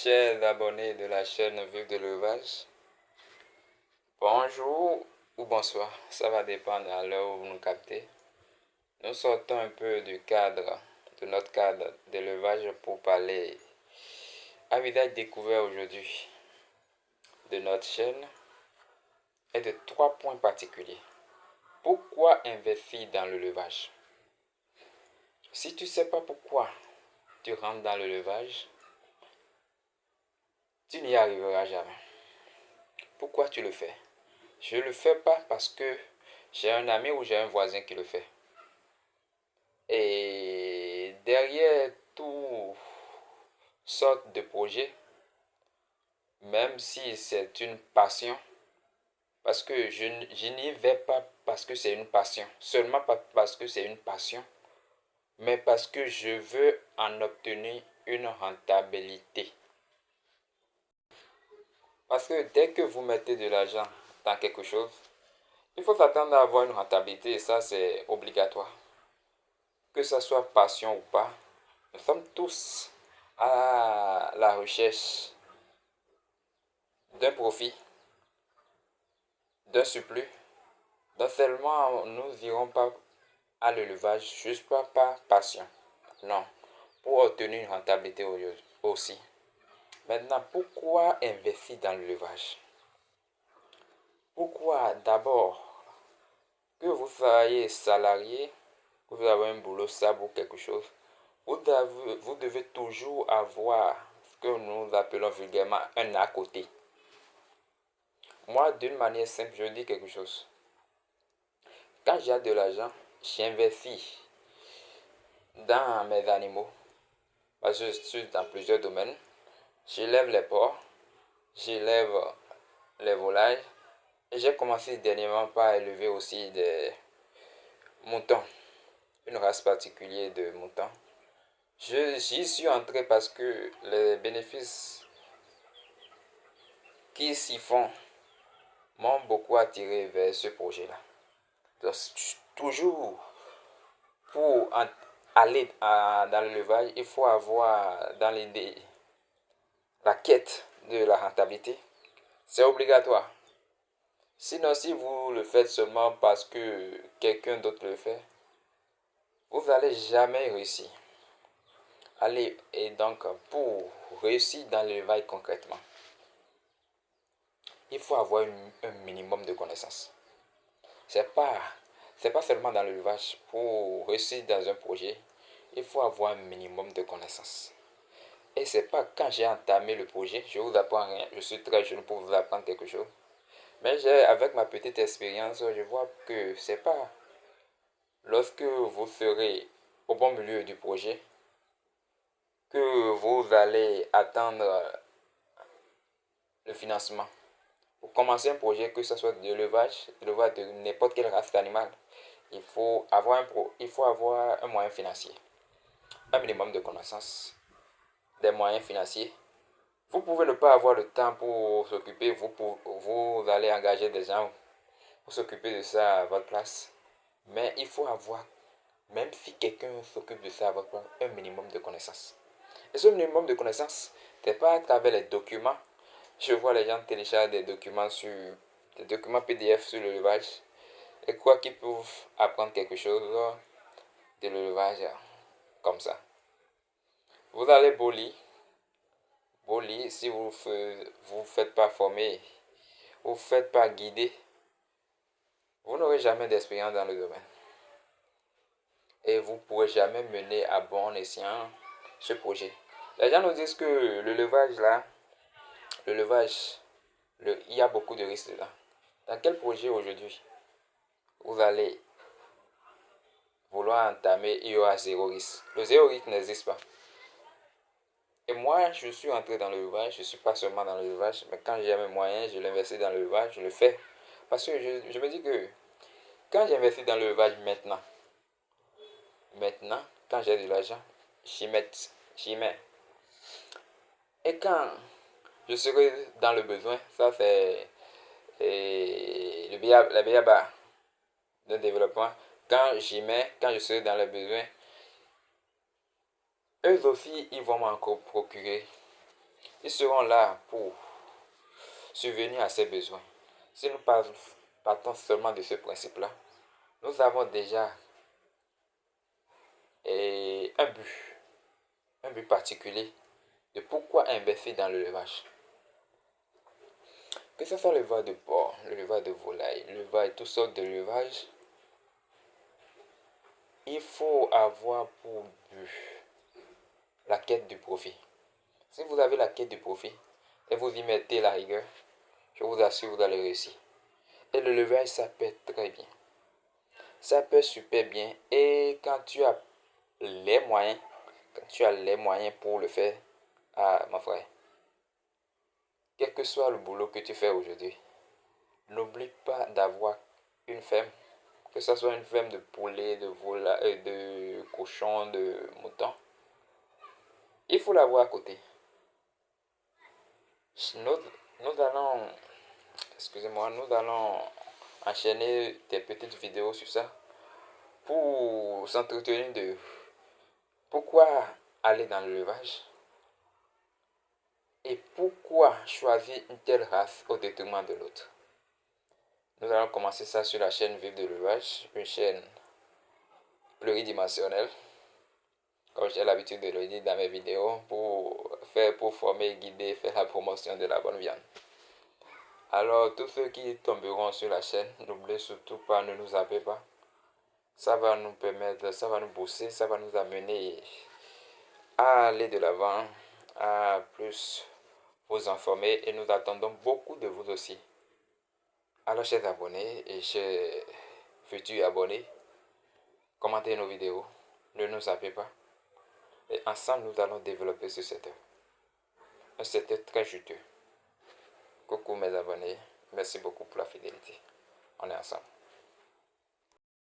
Chers abonnés de la chaîne Vive de l'élevage, bonjour ou bonsoir, ça va dépendre à l'heure où vous nous captez. Nous sortons un peu de notre cadre d'élevage pour parler à visage découvert aujourd'hui de notre chaîne et de 3 points particuliers. Pourquoi investir dans l'élevage? Si tu ne sais pas pourquoi tu rentres dans l'élevage, tu n'y arriveras jamais. Pourquoi tu le fais? Je ne le fais pas parce que j'ai un ami ou j'ai un voisin qui le fait. Et derrière tout sorte de projet, même si c'est une passion, parce que je n'y vais pas parce que c'est une passion, seulement pas parce que c'est une passion, mais parce que je veux en obtenir une rentabilité. Parce que dès que vous mettez de l'argent dans quelque chose, il faut s'attendre à avoir une rentabilité et ça c'est obligatoire. Que ça soit passion ou pas, nous sommes tous à la recherche d'un profit, d'un surplus. Donc seulement nous n'irons pas à l'élevage juste pas par passion. Non, pour obtenir une rentabilité aussi. Maintenant, pourquoi investir dans l'élevage? Pourquoi d'abord que vous soyez salarié, que vous avez un boulot stable ou quelque chose, vous devez toujours avoir ce que nous appelons vulgairement un à côté. Moi, d'une manière simple, je dis quelque chose. Quand j'ai de l'argent, j'investis dans mes animaux. Parce que je suis dans plusieurs domaines. J'élève les porcs, j'élève les volailles. Et j'ai commencé dernièrement par élever aussi des moutons. Une race particulière de moutons. J'y suis entré parce que les bénéfices qui s'y font m'ont beaucoup attiré vers ce projet-là. Donc, toujours pour aller dans l'élevage, il faut avoir dans l'idée la quête de la rentabilité. C'est obligatoire. Sinon, si vous le faites seulement parce que quelqu'un d'autre le fait, vous n'allez jamais réussir. Allez, et donc, pour réussir dans l'élevage concrètement, il faut avoir un minimum de connaissances. C'est pas seulement dans l'élevage. Pour réussir dans un projet, il faut avoir un minimum de connaissances. Et c'est pas quand j'ai entamé le projet, je vous apprends rien, je suis très jeune pour vous apprendre quelque chose. Mais avec ma petite expérience, je vois que c'est pas lorsque vous serez au bon milieu du projet que vous allez attendre le financement. Pour commencer un projet, que ce soit de l'élevage de n'importe quelle race d'animal, il faut avoir un moyen financier, un minimum de connaissances, des moyens financiers. Vous pouvez ne pas avoir le temps pour s'occuper, vous allez engager des gens pour s'occuper de ça à votre place. Mais il faut avoir, même si quelqu'un s'occupe de ça à votre place, un minimum de connaissances. Et ce minimum de connaissances, c'est pas à travers les documents. Je vois les gens télécharger des documents PDF sur l'élevage et croient qu'ils peuvent apprendre quelque chose de l'élevage comme ça. Vous allez beau lire, si vous faites pas former, vous ne faites pas guider, vous n'aurez jamais d'expérience dans le domaine. Et vous ne pourrez jamais mener à bon escient ce projet. Les gens nous disent que l'élevage, il y a beaucoup de risques là. Dans quel projet aujourd'hui vous allez vouloir entamer, il y aura zéro risque? Le zéro risque n'existe pas. Et moi, je suis entré dans l'élevage, je ne suis pas seulement dans l'élevage, mais quand j'ai mes moyens, je l'investis dans l'élevage, je le fais. Parce que je me dis que quand j'investis dans l'élevage maintenant, quand j'ai de l'argent, j'y mets. Et quand je serai dans le besoin, ça c'est la BABA d'un développement. Quand j'y mets, quand je serai dans le besoin, eux aussi, ils vont m'en procurer Ils seront là pour subvenir à ses besoins. Si nous partons seulement de ce principe-là, nous avons déjà un but particulier de pourquoi investir dans l'élevage. Que ce soit l'élevage de porc, l'élevage de volaille, l'élevage, toutes sortes de l'élevage, il faut avoir pour but la quête du profit. Si vous avez la quête du profit et vous y mettez la rigueur, je vous assure, vous allez réussir. Et l'élevage, ça peut très bien. Ça peut super bien. Et quand tu as les moyens, pour le faire, ah, mon frère, quel que soit le boulot que tu fais aujourd'hui, n'oublie pas d'avoir une ferme, que ce soit une ferme de poulet, de volaille, de cochon, de mouton. Il faut l'avoir à côté. Nous, nous allons, excusez-moi, nous allons enchaîner des petites vidéos sur ça pour s'entretenir de pourquoi aller dans l'élevage et pourquoi choisir une telle race au détriment de l'autre. Nous allons commencer ça sur la chaîne Vive de l'élevage, une chaîne pluridimensionnelle, comme j'ai l'habitude de le dire dans mes vidéos, pour former, guider, faire la promotion de la bonne viande. Alors, tous ceux qui tomberont sur la chaîne, n'oubliez surtout pas, ne nous zappez pas. Ça va nous permettre, ça va nous booster, ça va nous amener à aller de l'avant, à plus vous informer et nous attendons beaucoup de vous aussi. Alors, chers abonnés et chers futurs abonnés, commentez nos vidéos, ne nous zappez pas. Et ensemble, nous allons développer ce secteur. Un secteur très juteux. Coucou mes abonnés, merci beaucoup pour la fidélité.